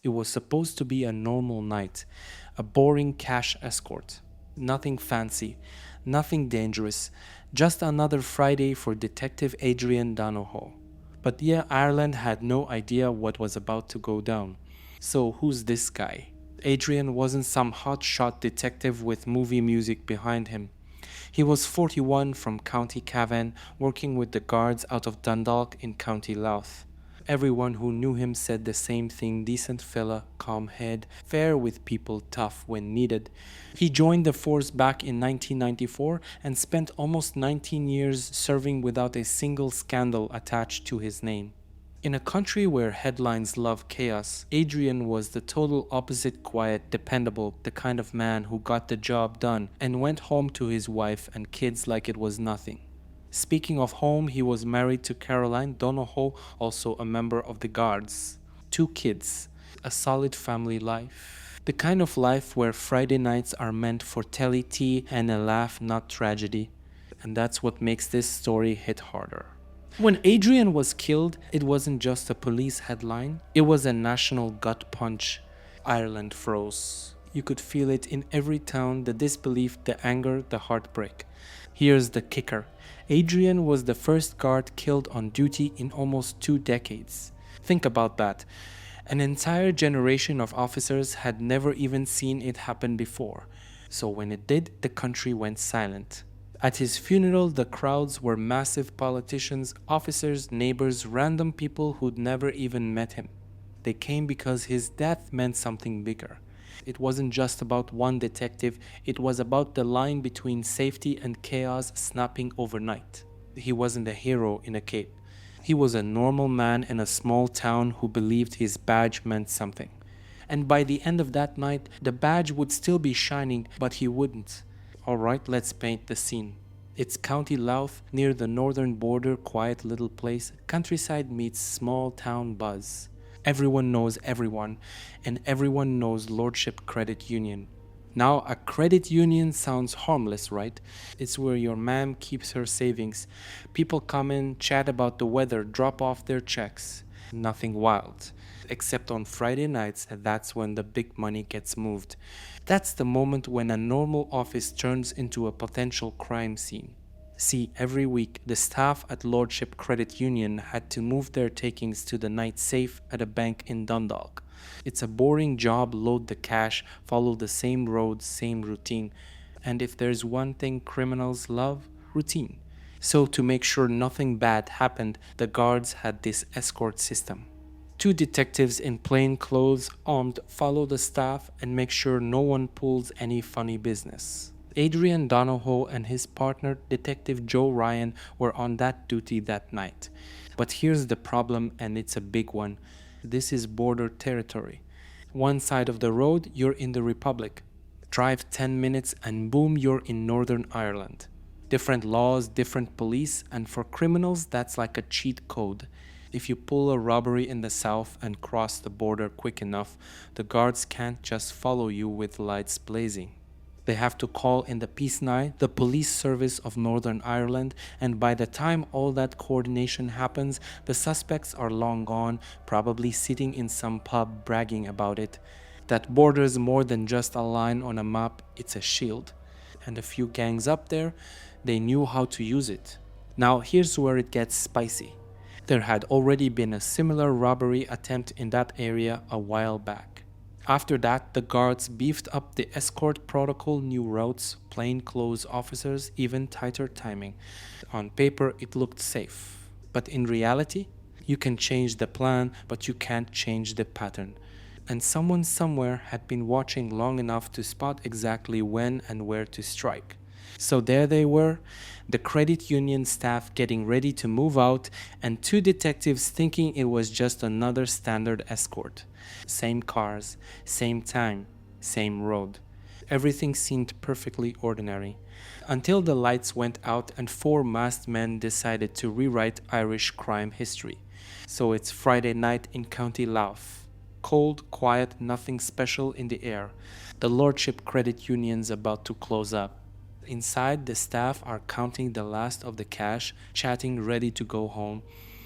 It was supposed to be a normal night, a boring cash escort. Nothing fancy, nothing dangerous, just another Friday for Detective Adrian Donohoe. But yeah, Ireland had no idea what was about to go down. So who's this guy? Adrian wasn't some hotshot detective with movie music behind him. He was 41 from County Cavan, working with the guards out of Dundalk in County Louth. Everyone who knew him said the same thing: decent fella, calm head, fair with people, tough when needed. He joined the force back in 1994 and spent almost 19 years serving without a single scandal attached to his name. In a country where headlines love chaos, Adrian was the total opposite: quiet, dependable, the kind of man who got the job done and went home to his wife and kids like it was nothing. Speaking of home, he was married to Caroline Donohoe, also a member of the Guards. Two kids, a solid family life. The kind of life where Friday nights are meant for telly tea and a laugh, not tragedy. And that's what makes this story hit harder. When Adrian was killed, it wasn't just a police headline, it was a national gut punch. Ireland froze. You could feel it in every town: the disbelief, the anger, the heartbreak. Here's the kicker: Adrian was the first guard killed on duty in almost 2 decades. Think about that. An entire generation of officers had never even seen it happen before. So when it did, the country went silent. At his funeral, the crowds were massive: politicians, officers, neighbors, random people who'd never even met him. They came because his death meant something bigger. It wasn't just about one detective, it was about the line between safety and chaos snapping overnight. He wasn't a hero in a cape. He was a normal man in a small town who believed his badge meant something. And by the end of that night, the badge would still be shining, but he wouldn't. Alright, let's paint the scene. It's County Louth, near the northern border, quiet little place. Countryside meets small town buzz. Everyone knows everyone, and everyone knows Lordship Credit Union. Now, a credit union sounds harmless, right? It's where your mom keeps her savings. People come in, chat about the weather, drop off their checks. Nothing wild. Except on Friday nights, that's when the big money gets moved. That's the moment when a normal office turns into a potential crime scene. See, every week, the staff at Lordship Credit Union had to move their takings to the night safe at a bank in Dundalk. It's a boring job: load the cash, follow the same roads, same routine. And if there's one thing criminals love, routine. So to make sure nothing bad happened, the guards had this escort system. Two detectives in plain clothes, armed, follow the staff and make sure no one pulls any funny business. Adrian Donohoe and his partner, Detective Joe Ryan, were on that duty that night. But here's the problem, and it's a big one. This is border territory. One side of the road, you're in the Republic. Drive 10 minutes and boom, you're in Northern Ireland. Different laws, different police, and for criminals, that's like a cheat code. If you pull a robbery in the south and cross the border quick enough, the guards can't just follow you with lights blazing. They have to call in the Peace the police service of Northern Ireland, and by the time all that coordination happens, the suspects are long gone, probably sitting in some pub bragging about it. That border's more than just a line on a map, it's a shield. And a few gangs up there, they knew how to use it. Now here's where it gets spicy. There had already been a similar robbery attempt in that area a while back. After that, the guards beefed up the escort protocol: new routes, plainclothes officers, even tighter timing. On paper, it looked safe. But in reality, you can change the plan, but you can't change the pattern. And someone somewhere had been watching long enough to spot exactly when and where to strike. So there they were, the credit union staff getting ready to move out, and two detectives thinking it was just another standard escort. Same cars, same time, same road. Everything seemed perfectly ordinary. Until the lights went out and four masked men decided to rewrite Irish crime history. So it's Friday night in County Louth. Cold, quiet, nothing special in the air. The Lordship Credit Union's about to close up. Inside, the staff are counting the last of the cash, chatting, ready to go home.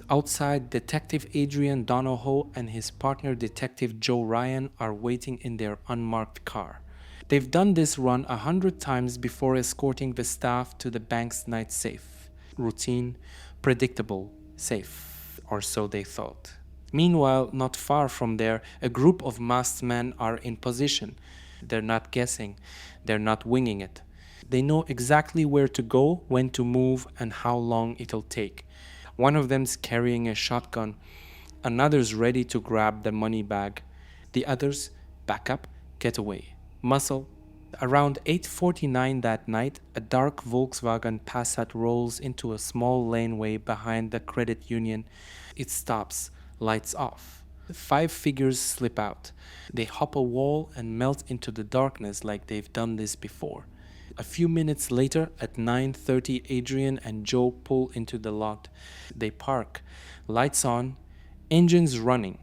Outside, Detective Adrian Donohoe and his partner Detective Joe Ryan are waiting in their unmarked car. They've done this run 100 times before escorting the staff to the bank's night safe. Routine, predictable, safe, or so they thought. Meanwhile, not far from there, a group of masked men are in position. They're not guessing, they're not winging it. They know exactly where to go, when to move, and how long it'll take. One of them's carrying a shotgun, another's ready to grab the money bag. The others, back up, getaway, muscle. Around 8:49 that night, a dark Volkswagen Passat rolls into a small laneway behind the credit union. It stops, lights off. 5 figures slip out. They hop a wall and melt into the darkness like they've done this before. A few minutes later, at 9:30, Adrian and Joe pull into the lot. They park, lights on, engines running,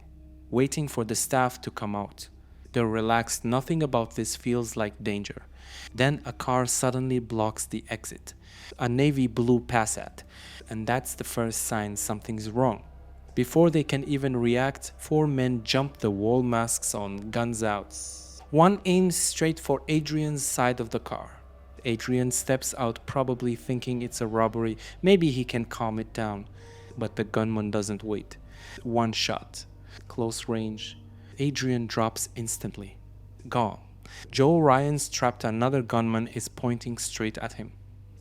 waiting for the staff to come out. They're relaxed, nothing about this feels like danger. Then a car suddenly blocks the exit. A navy blue Passat. And that's the first sign something's wrong. Before they can even react, 4 men jump the wall, masks on, guns out. One aims straight for Adrian's side of the car. Adrian steps out, probably thinking it's a robbery. Maybe he can calm it down. But the gunman doesn't wait. One shot. Close range. Adrian drops instantly. Gone. Joe Ryan's trapped, another gunman is pointing straight at him.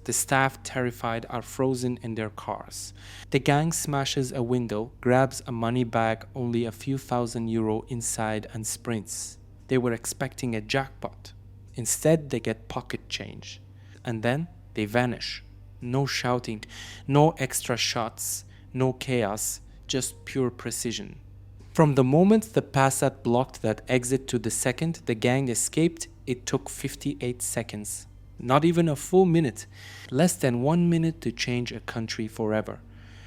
The staff, terrified, are frozen in their cars. The gang smashes a window, grabs a money bag, only a few €1,000 inside, and sprints. They were expecting a jackpot. Instead, they get pocket change. And then they vanish. No shouting, no extra shots, no chaos, just pure precision. From the moment the Passat blocked that exit to the second the gang escaped, it took 58 seconds. Not even a full minute. Less than 1 minute to change a country forever.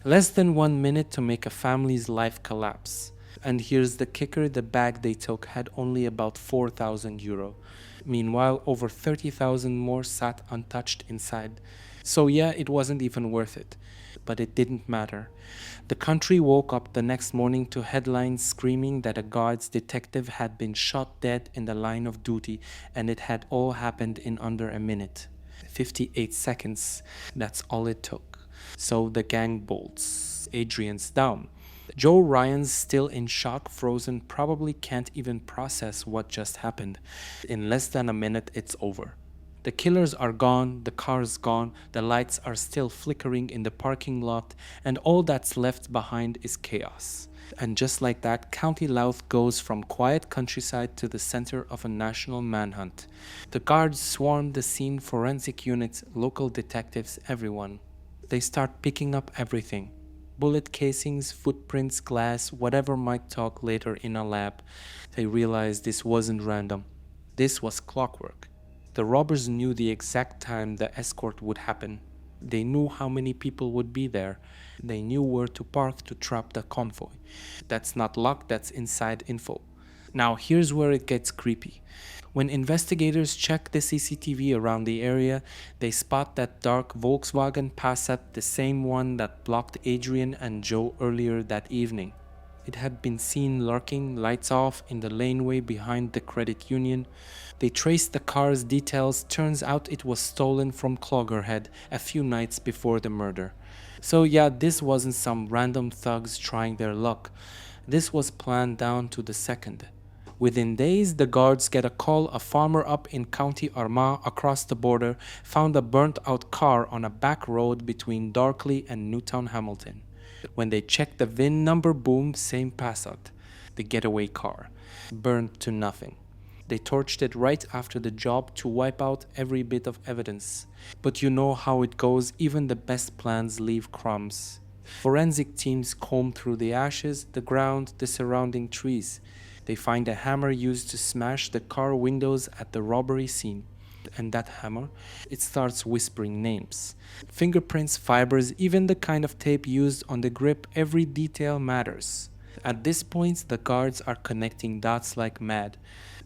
Less than 1 minute to make a family's life collapse. And here's the kicker, the bag they took had only about €4,000. Meanwhile, over 30,000 more sat untouched inside. So yeah, it wasn't even worth it. But it didn't matter. The country woke up the next morning to headlines screaming that a guards detective had been shot dead in the line of duty, and it had all happened in under a minute. 58 seconds, that's all it took. So the gang bolts. Adrian's down. Joe Ryan's still in shock, frozen, probably can't even process what just happened. In less than a minute, it's over. The killers are gone, the car's gone, the lights are still flickering in the parking lot, and all that's left behind is chaos. And just like that, County Louth goes from quiet countryside to the center of a national manhunt. The guards swarm the scene, forensic units, local detectives, everyone. They start picking up everything. Bullet casings, footprints, glass, whatever might talk later in a lab. They realize this wasn't random. This was clockwork. The robbers knew the exact time the escort would happen. They knew how many people would be there. They knew where to park to trap the convoy. That's not luck, that's inside info. Now here's where it gets creepy. When investigators check the CCTV around the area, they spot that dark Volkswagen Passat, the same one that blocked Adrian and Joe earlier that evening. It had been seen lurking, lights off, in the laneway behind the credit union. They traced the car's details. Turns out it was stolen from Cloggerhead a few nights before the murder. So yeah, this wasn't some random thugs trying their luck. This was planned down to the second. Within days, the guards get a call. A farmer up in County Armagh, across the border, found a burnt-out car on a back road between Darkley and Newtown Hamilton. When they checked the VIN number, boom, same Passat, the getaway car, burned to nothing. They torched it right after the job to wipe out every bit of evidence. But you know how it goes, even the best plans leave crumbs. Forensic teams comb through the ashes, the ground, the surrounding trees. They find a hammer used to smash the car windows at the robbery scene. And that hammer, it starts whispering names. Fingerprints, fibers, even the kind of tape used on the grip, every detail matters. At this point, the guards are connecting dots like mad.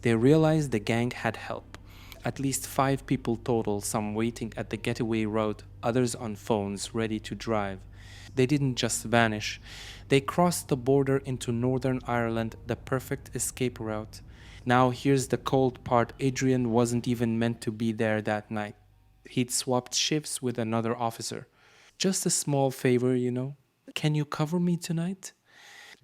They realize the gang had help. At least 5 people total, some waiting at the getaway road, others on phones ready to drive. They didn't just vanish. They crossed the border into Northern Ireland, the perfect escape route. Now here's the cold part. Adrian wasn't even meant to be there that night. He'd swapped shifts with another officer. Just a small favor, you know. Can you cover me tonight?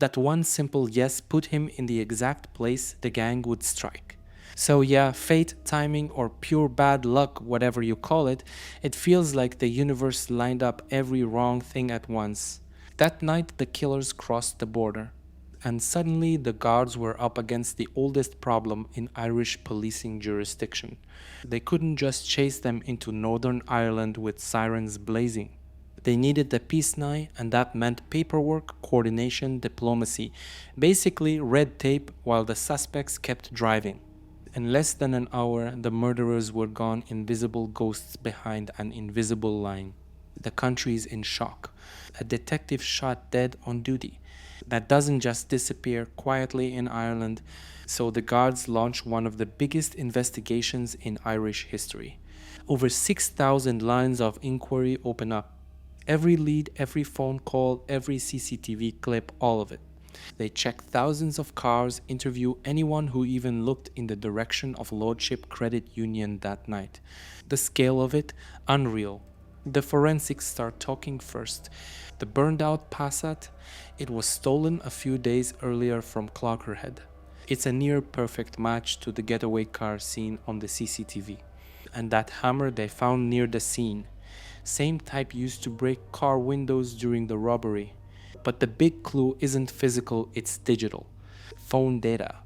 That one simple yes put him in the exact place the gang would strike. So, yeah, fate, timing, or pure bad luck, whatever you call it, it feels like the universe lined up every wrong thing at once. That night, the killers crossed the border, and suddenly the guards were up against the oldest problem in Irish policing jurisdiction. They couldn't just chase them into Northern Ireland with sirens blazing. They needed the peace nigh, and that meant paperwork, coordination, diplomacy, basically red tape while the suspects kept driving. In less than an hour, the murderers were gone, invisible ghosts behind an invisible line. The country's in shock. A detective shot dead on duty. That doesn't just disappear quietly in Ireland, so the guards launch one of the biggest investigations in Irish history. Over 6,000 lines of inquiry open up. Every lead, every phone call, every CCTV clip, all of it. They check thousands of cars, interview anyone who even looked in the direction of Lordship Credit Union that night. The scale of it, unreal. The forensics start talking first. The burned out Passat, it was stolen a few days earlier from Clogherhead. It's a near perfect match to the getaway car seen on the CCTV. And that hammer they found near the scene, same type used to break car windows during the robbery. But the big clue isn't physical, it's digital. Phone data.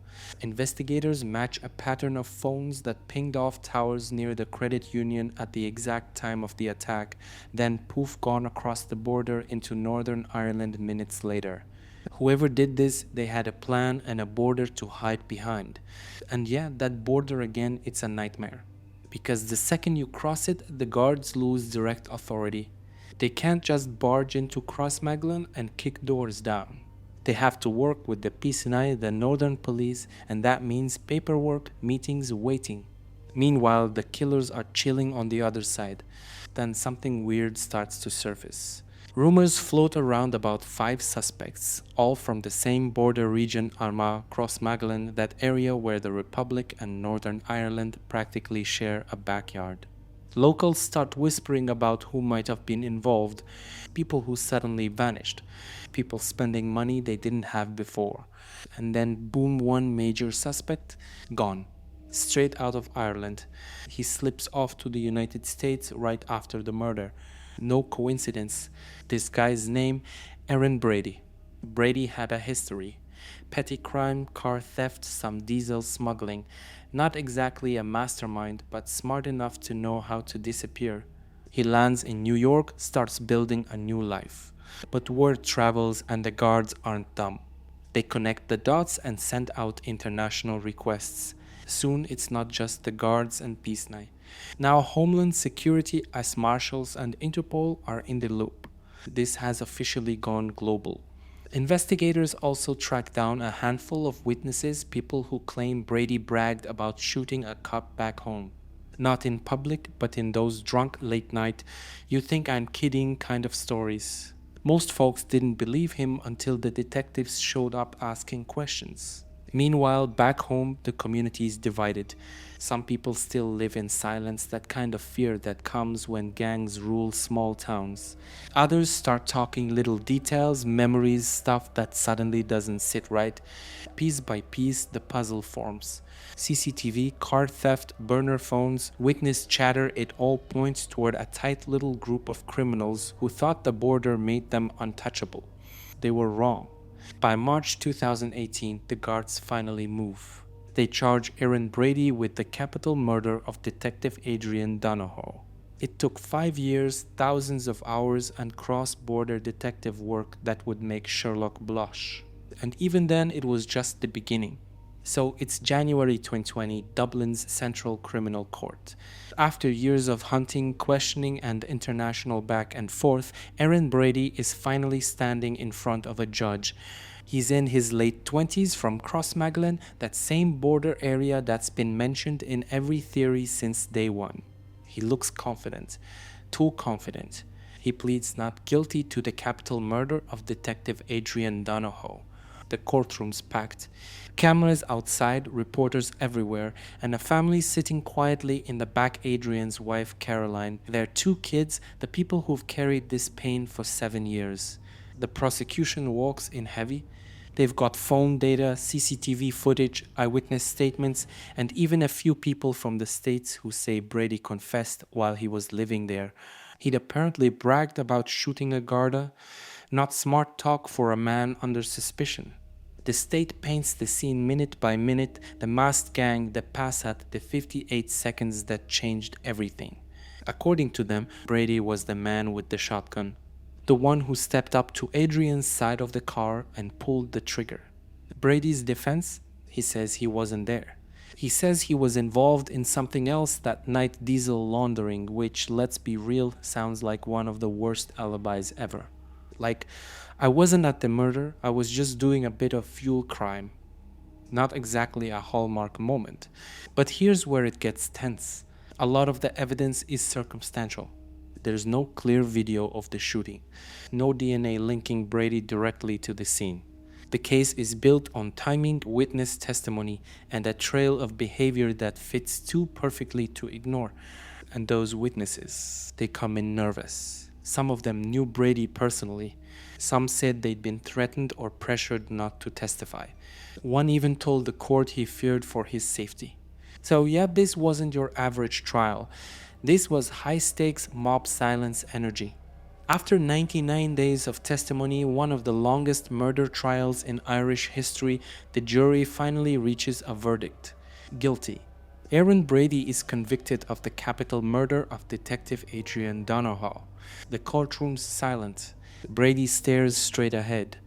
Investigators match a pattern of phones that pinged off towers near the credit union at the exact time of the attack, then poof gone across the border into Northern Ireland minutes later. Whoever did this, they had a plan and a border to hide behind. And yeah, that border again, it's a nightmare. Because the second you cross it, the guards lose direct authority. They can't just barge into Crossmaglen and kick doors down. They have to work with the PCNI, the Northern Police, and that means paperwork, meetings, waiting. Meanwhile, the killers are chilling on the other side. Then something weird starts to surface. Rumors float around about 5 suspects, all from the same border region, Armagh, Crossmaglen, that area where the Republic and Northern Ireland practically share a backyard. Locals start whispering about who might have been involved, people who suddenly vanished, people spending money they didn't have before. And then boom, one major suspect, gone. Straight out of Ireland. He slips off to the United States right after the murder. No coincidence. This guy's name, Aaron Brady. Brady had a history. Petty crime, car theft, some diesel smuggling. Not exactly a mastermind, but smart enough to know how to disappear. He lands in New York, starts building a new life. But word travels and the guards aren't dumb. They connect the dots and send out international requests. Soon it's not just the guards and PCNI. Now Homeland Security, as Marshals and Interpol are in the loop. This has officially gone global. Investigators also track down a handful of witnesses, people who claim Brady bragged about shooting a cop back home. Not in public, but in those drunk late night, you think I'm kidding kind of stories. Most folks didn't believe him until the detectives showed up asking questions. Meanwhile, back home, the community is divided. Some people still live in silence, that kind of fear that comes when gangs rule small towns. Others start talking little details, memories, stuff that suddenly doesn't sit right. Piece by piece, the puzzle forms. CCTV, car theft, burner phones, witness chatter, it all points toward a tight little group of criminals who thought the border made them untouchable. They were wrong. By March 2018, the guards finally move. They charge Aaron Brady with the capital murder of Detective Adrian Donohoe. It took 5 years, thousands of hours, and cross-border detective work that would make Sherlock blush. And even then, it was just the beginning. So it's January 2020, Dublin's Central Criminal Court. After years of hunting, questioning, and international back and forth, Aaron Brady is finally standing in front of a judge. He's in his late 20s from Crossmaglen, that same border area that's been mentioned in every theory since day one. He looks confident, too confident. he pleads not guilty to the capital murder of Detective Adrian Donohoe. The courtroom's packed. Cameras outside, reporters everywhere, and a family sitting quietly in the back. Adrian's wife, Caroline, their two kids, the people who've carried this pain for 7 years. The prosecution walks in heavy. They've got phone data, CCTV footage, eyewitness statements, and even a few people from the States who say Brady confessed while he was living there. He'd apparently bragged about shooting a Garda. Not smart talk for a man under suspicion. The state paints the scene minute by minute, the masked gang, the Passat, the 58 seconds that changed everything. According to them, Brady was the man with the shotgun, the one who stepped up to Adrian's side of the car and pulled the trigger. Brady's defense? He says he wasn't there. He says he was involved in something else that night, diesel laundering, which, let's be real, sounds like one of the worst alibis ever. Like, I wasn't at the murder, I was just doing a bit of fuel crime. Not exactly a hallmark moment. But here's where it gets tense. A lot of the evidence is circumstantial. There's no clear video of the shooting. No DNA linking Brady directly to the scene. The case is built on timing, witness testimony, and a trail of behavior that fits too perfectly to ignore. And those witnesses, they come in nervous. Some of them knew Brady personally. Some said they'd been threatened or pressured not to testify. One even told the court he feared for his safety. So yeah, this wasn't your average trial. This was high-stakes mob silence energy. After 99 days of testimony, one of the longest murder trials in Irish history, the jury finally reaches a verdict. Guilty. Aaron Brady is convicted of the capital murder of Detective Adrian Donohoe. The courtroom's silent. Brady stares straight ahead.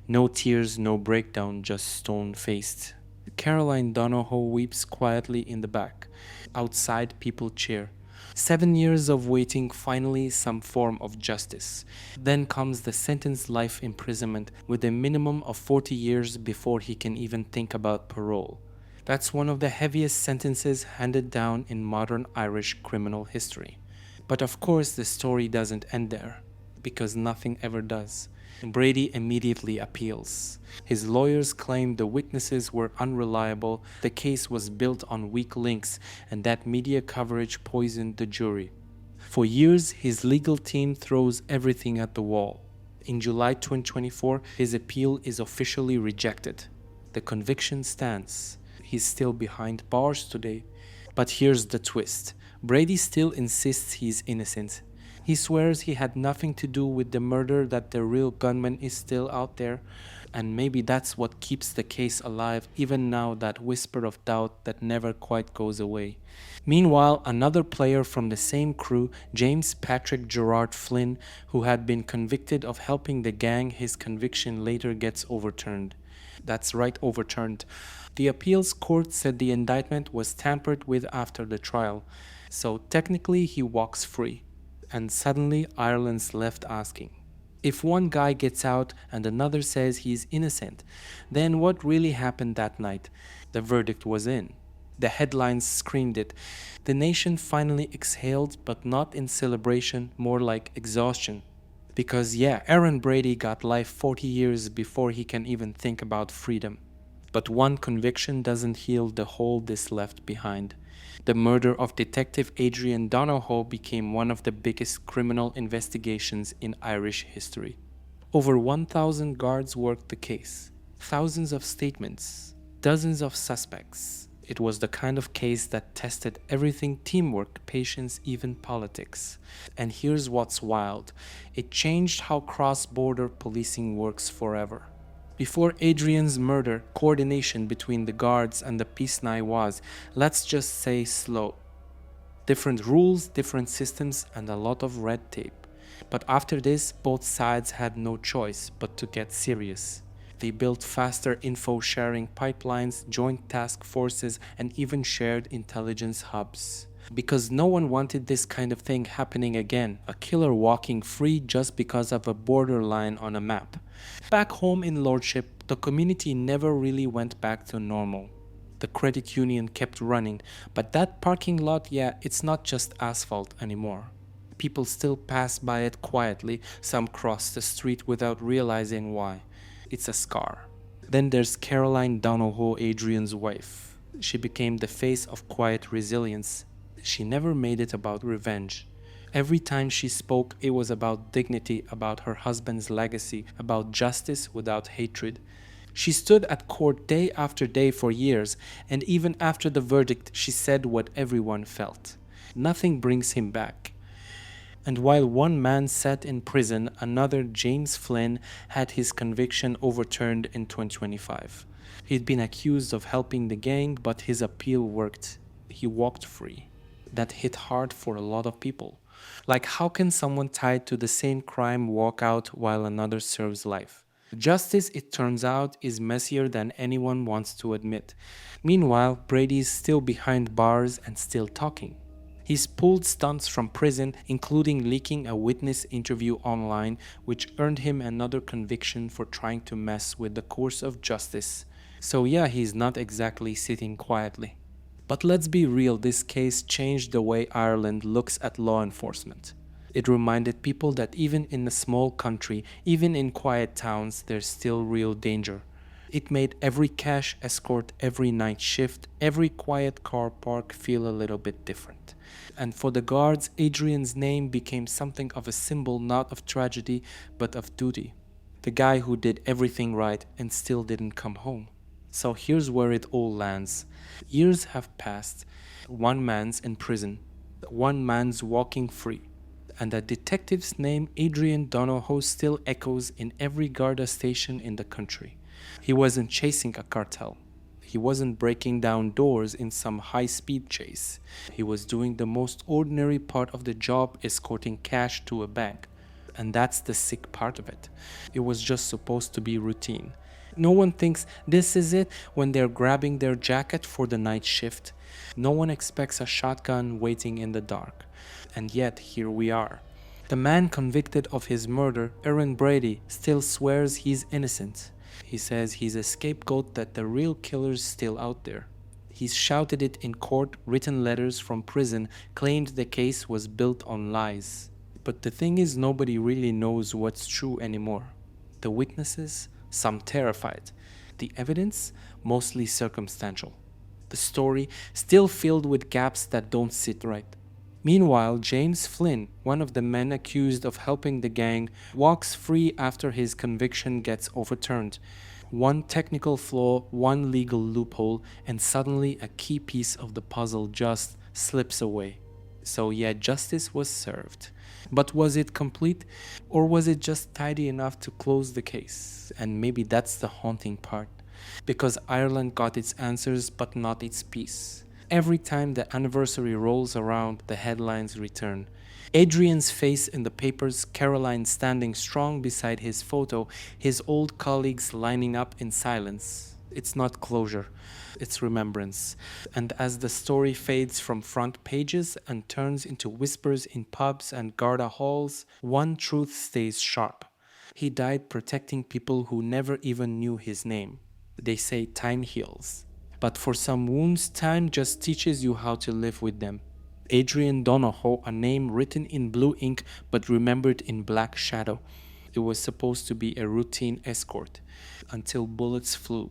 No tears, no breakdown, just stone-faced. Caroline Donohoe weeps quietly in the back. Outside, people cheer. 7 years of waiting, finally some form of justice. Then comes the sentence, life imprisonment, with a minimum of 40 years before he can even think about parole. That's one of the heaviest sentences handed down in modern Irish criminal history. But of course the story doesn't end there, because nothing ever does. Brady immediately appeals. His lawyers claim the witnesses were unreliable, the case was built on weak links, and that media coverage poisoned the jury. For years, his legal team throws everything at the wall. In July 2024, his appeal is officially rejected. The conviction stands. He's still behind bars today. But here's the twist. Brady still insists he's innocent. He swears he had nothing to do with the murder, that the real gunman is still out there. And maybe that's what keeps the case alive, even now, that whisper of doubt that never quite goes away. Meanwhile, another player from the same crew, James Patrick Gerard Flynn, who had been convicted of helping the gang, his conviction later gets overturned. That's right, overturned. The appeals court said the indictment was tampered with after the trial, so technically he walks free. And suddenly Ireland's left asking, if one guy gets out and another says he's innocent, then what really happened that night? The verdict was in. The headlines screamed it. The nation finally exhaled, but not in celebration, more like exhaustion. Because yeah, Aaron Brady got life 40 years before he can even think about freedom. But one conviction doesn't heal the hole this left behind. The murder of Detective Adrian Donohoe became one of the biggest criminal investigations in Irish history. Over 1,000 guards worked the case, thousands of statements, dozens of suspects. It was the kind of case that tested everything: teamwork, patience, even politics. And here's what's wild. It changed how cross-border policing works forever. Before Adrian's murder, coordination between the guards and the Pisnai was, let's just say, slow. Different rules, different systems, and a lot of red tape. But after this, both sides had no choice but to get serious. They built faster info-sharing pipelines, joint task forces, and even shared intelligence hubs. Because no one wanted this kind of thing happening again, a killer walking free just because of a borderline on a map. Back home in Lordship, the community never really went back to normal. The credit union kept running, but that parking lot, yeah, it's not just asphalt anymore. People still pass by it quietly, some cross the street without realizing why. It's a scar. Then there's Caroline Donohoe, Adrian's wife. She became the face of quiet resilience. She never made it about revenge. Every time she spoke, it was about dignity, about her husband's legacy, about justice without hatred. She stood at court day after day for years, and even after the verdict, she said what everyone felt. Nothing brings him back. And while one man sat in prison, another, James Flynn, had his conviction overturned in 2025. He'd been accused of helping the gang, but his appeal worked. He walked free. That hit hard for a lot of people. Like, how can someone tied to the same crime walk out while another serves life? Justice, it turns out, is messier than anyone wants to admit. Meanwhile, Brady's still behind bars and still talking. He's pulled stunts from prison, including leaking a witness interview online, which earned him another conviction for trying to mess with the course of justice. So yeah, he's not exactly sitting quietly. But let's be real, this case changed the way Ireland looks at law enforcement. It reminded people that even in a small country, even in quiet towns, there's still real danger. It made every cash escort, every night shift, every quiet car park feel a little bit different. And for the guards, Adrian's name became something of a symbol not of tragedy, but of duty. The guy who did everything right and still didn't come home. So here's where it all lands. Years have passed. One man's in prison. One man's walking free. And the detective's name, Adrian Donohoe, still echoes in every Garda station in the country. He wasn't chasing a cartel. He wasn't breaking down doors in some high-speed chase. He was doing the most ordinary part of the job, escorting cash to a bank. And that's the sick part of it. It was just supposed to be routine. No one thinks this is it when they're grabbing their jacket for the night shift. No one expects a shotgun waiting in the dark. And yet, here we are. The man convicted of his murder, Aaron Brady, still swears he's innocent. He says he's a scapegoat, that the real killer's still out there. He's shouted it in court, written letters from prison, claimed the case was built on lies. But the thing is, nobody really knows what's true anymore. The witnesses, some terrified. The evidence, mostly circumstantial. The story, still filled with gaps that don't sit right. Meanwhile, James Flynn, one of the men accused of helping the gang, walks free after his conviction gets overturned. One technical flaw, one legal loophole, and suddenly a key piece of the puzzle just slips away. So yeah, justice was served. But was it complete? Or was it just tidy enough to close the case? And maybe that's the haunting part. Because Ireland got its answers, but not its peace. Every time the anniversary rolls around, the headlines return. Adrian's face in the papers, Caroline standing strong beside his photo, his old colleagues lining up in silence. It's not closure, it's remembrance. And as the story fades from front pages and turns into whispers in pubs and Garda halls, one truth stays sharp. He died protecting people who never even knew his name. They say time heals. But for some wounds, time just teaches you how to live with them. Adrian Donohoe, a name written in blue ink but remembered in black shadow. It was supposed to be a routine escort until bullets flew.